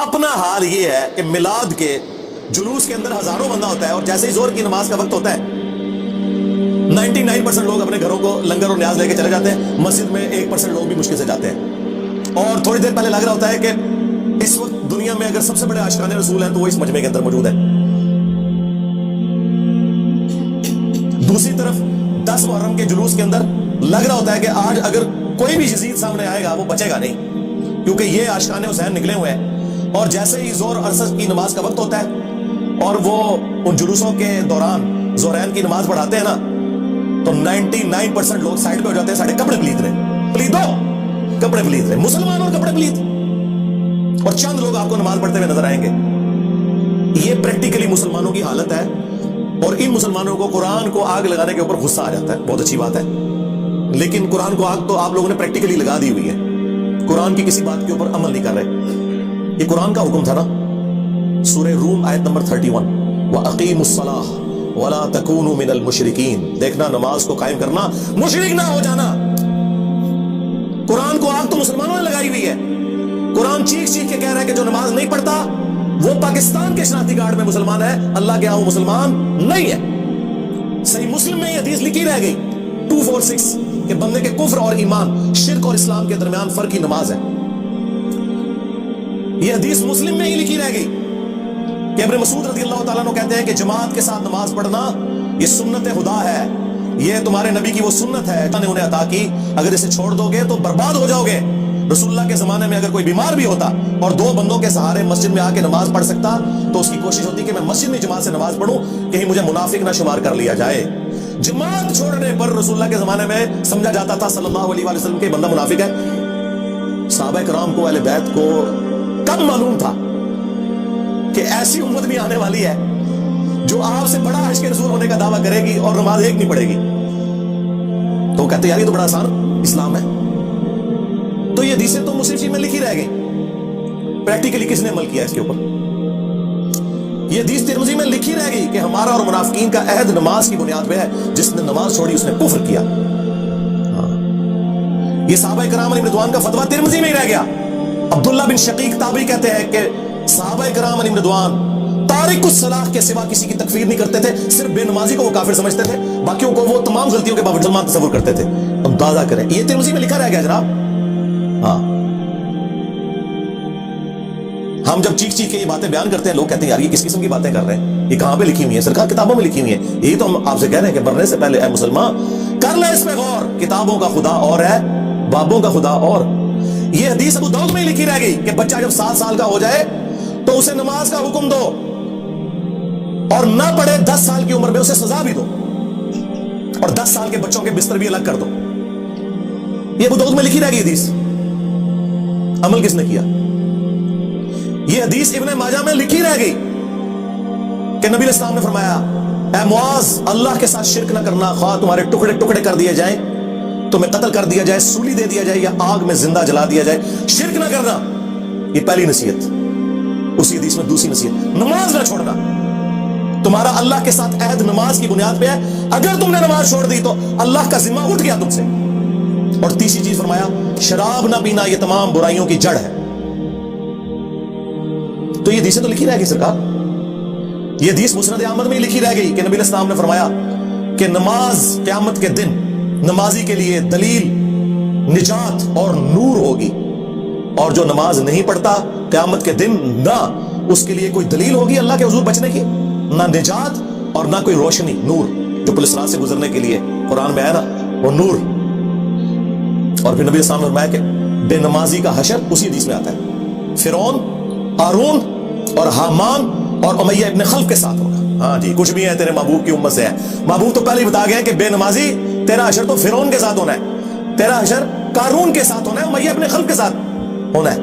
اپنا حال یہ ہے کہ میلاد کے جلوس کے اندر ہزاروں بندہ ہوتا ہے، اور جیسے ہی زور کی نماز کا وقت ہوتا ہے 99% لوگ اپنے گھروں کو لنگر اور نیاز لے کے چلے جاتے ہیں، مسجد میں 1% لوگ بھی مشکل سے جاتے ہیں، اور تھوڑی دیر پہلے لگ رہا ہوتا ہے کہ اس وقت دنیا میں اگر سب سے بڑے عاشقان رسول ہیں تو وہ اس مجمع کے اندر موجود ہے۔ دوسری طرف 10 محرم کے جلوس کے اندر لگ رہا ہوتا ہے کہ آج اگر کوئی بھی یزید سامنے آئے گا وہ بچے گا نہیں، کیونکہ یہ عاشقان حسین نکلے ہوئے ہیں۔ اور جیسے ہی زور عرصہ کی نماز کا وقت ہوتا ہے اور وہ ان جلوسوں کے دوران زہرین کی نماز پڑھاتے ہیں نا، تو 99% لوگ سائڈ پہ ہو جاتے ہیں، ساڑھے کپڑے پلید رہے، پلیدو کپڑے پلید رہے، مسلمان اور کپڑے پلید، اور چند لوگ آپ کو نماز پڑھتے ہوئے نظر آئیں گے۔ یہ پریکٹیکلی مسلمانوں کی حالت ہے، اور ان مسلمانوں کو قرآن کو آگ لگانے کے اوپر غصہ آ جاتا ہے، بہت اچھی بات ہے، لیکن قرآن کو آگ تو آپ لوگوں نے پریکٹیکلی لگا دی ہوئی ہے، قرآن کی کسی بات کے اوپر عمل نہیں کر رہے۔ یہ قرآن کا حکم تھا نا، سورہ روم آیت نمبر 31، وَأَقِيمُوا الصَّلَاةَ وَلَا تَكُونُوا مِنَ الْمُشْرِكِينَ، دیکھنا نماز کو قائم کرنا، مشرک نہ ہو جانا۔ قرآن کو آگ تو مسلمانوں نے لگائی ہوئی ہے۔ قرآن چیخ چیخ کے کہہ رہا ہے کہ جو نماز نہیں پڑھتا وہ پاکستان کے شناختی کارڈ میں مسلمان ہے، اللہ کے ہاں وہ مسلمان نہیں ہے۔ صحیح مسلم میں یہ حدیث لکھی رہ گئی 246 کہ بندے کے کفر اور ایمان، شرک اور اسلام کے درمیان فرق ہی نماز ہے۔ یہ حدیث مسلم میں ہی لکھی رہ گئی کہ ابن مسعود رضی اللہ تعالیٰ عنہ کہتے ہیں کہ جماعت کے ساتھ نماز پڑھنا یہ سنت خدا ہے، یہ تمہارے نبی کی وہ سنت ہے نے انہیں عطا کی، اگر اسے چھوڑ دو گے تو برباد ہو جاؤ گے۔ رسول اللہ کے زمانے میں اگر کوئی بیمار بھی ہوتا اور 2 بندوں کے سہارے مسجد میں آ کے نماز پڑھ سکتا تو اس کی کوشش ہوتی کہ میں مسجد میں جماعت سے نماز پڑھوں، کہیں مجھے منافق نہ شمار کر لیا جائے۔ جماعت چھوڑنے پر رسول اللہ کے زمانے میں سمجھا جاتا تھا صلی اللہ علیہ وسلم کہ بندہ منافق ہے۔ صحابہ کرام کو، اہل بیت کو کب معلوم تھا کہ ایسی امت بھی آنے والی ہے جو آپ سے بڑا عشق رسول ہونے کا دعویٰ کرے گی اور نماز ایک نہیں پڑھے گی؟ تو کہتے یار یہ تو بڑا آسان اسلام ہے۔ تو یہ حدیثیں تو مسلم شریف میں لکھی رہ گئی، پریکٹیکلی کس نے عمل کیا اس کے اوپر؟ یہ حدیث ترمذی میں لکھی رہ گئی کہ ہمارا اور منافقین کا عہد نماز کی بنیاد پہ ہے، جس نے نماز چھوڑی اس نے کفر کیا۔ یہ صحابہ کرام علیہ رضوان کا فتویٰ ترمذی میں ہی رہ گیا۔ عبداللہ بن شقیق تابعی کہتے ہیں کہ صحابہ کرام علیہ رضوان تارک الصلاۃ کے سوا کسی کی تکفیر نہیں کرتے تھے، صرف بے نمازی کو وہ کافر سمجھتے تھے، باقیوں کو وہ تمام غلطیوں کے باوجود مسلمان تصور کرتے تھے۔ اندازہ کریں، یہ ترمذی میں لکھا رہ گیا جناب۔ ہاں، ہم جب چیخ چیخ کے یہ باتیں بیان کرتے ہیں لوگ کہتے ہیں یار یہ کس قسم کی باتیں کر رہے ہیں، یہ کہاں پہ لکھی ہوئی ہیں؟ سرکار کتابوں میں لکھی ہوئی ہیں۔ یہی تو ہم آپ سے کہہ رہے ہیں کہ مرنے سے پہلے اے مسلمان کر لے اس پہ غور، کتابوں کا خدا اور ہے، بابوں کا خدا اور۔ یہ حدیث ابو داؤد میں لکھی رہ گئی کہ بچہ جب 7 سال کا ہو جائے تو اسے نماز کا حکم دو، اور نہ پڑھے 10 سال کی عمر میں اسے سزا بھی دو، اور 10 سال کے بچوں کے بستر بھی الگ کر دو۔ یہ ابو داؤد میں لکھی رہ گئی حدیث۔ عمل کس نے کیا؟ یہ حدیث ابن ماجہ میں لکھی رہ گئی کہ نبی علیہ السلام نے فرمایا اے معاذ اللہ کے ساتھ شرک نہ کرنا، خواہ تمہارے ٹکڑے ٹکڑے کر دیے جائیں، تمہیں قتل کر دیا جائے، سولی دے دیا جائے، یا آگ میں زندہ جلا دیا جائے، شرک نہ کرنا۔ یہ پہلی نصیحت۔ اسی حدیث میں دوسری نصیحت، نماز نہ چھوڑنا۔ تمہارا اللہ کے ساتھ عہد نماز کی بنیاد پہ ہے، اگر تم نے نماز چھوڑ دی تو اللہ کا ذمہ اٹھ گیا تم سے۔ اور تیسری چیز فرمایا شراب نہ پینا یہ تمام برائیوں کی جڑ ہے۔ تو یہ حدیثیں تو لکھی رہ گئی سرکار۔ یہ حدیث مسند احمد میں ہی لکھی رہ گئی کہ نبی علیہ السلام نے فرمایا کہ نماز قیامت کے دن نمازی کے لیے دلیل، نجات اور نور ہوگی، اور جو نماز نہیں پڑھتا قیامت کے دن نہ اس کے لیے کوئی دلیل ہوگی اللہ کے حضور بچنے کی، نہ نجات اور نہ کوئی روشنی، نور جو پل صراط سے گزرنے کے لیے قرآن میں ہے نا وہ نور۔ اور پھر نبی السلام نے فرمایا کہ بے نمازی کا حشر اسی حدیث میں آتا ہے، فرعون، قارون اور حامان اور امیہ ابن خلف کے ساتھ ہوگا۔ ہاں جی، کچھ بھی ہے تیرے محبوب کی امت سے ہے۔ محبوب تو پہلے ہی بتا گیا کہ بے نمازی تیرا حشر تو فرعون کے ساتھ ہونا ہے، تیرا حشر قارون کے ساتھ ہونا ہے، امیہ ابن خلف کے ساتھ ہونا ہے۔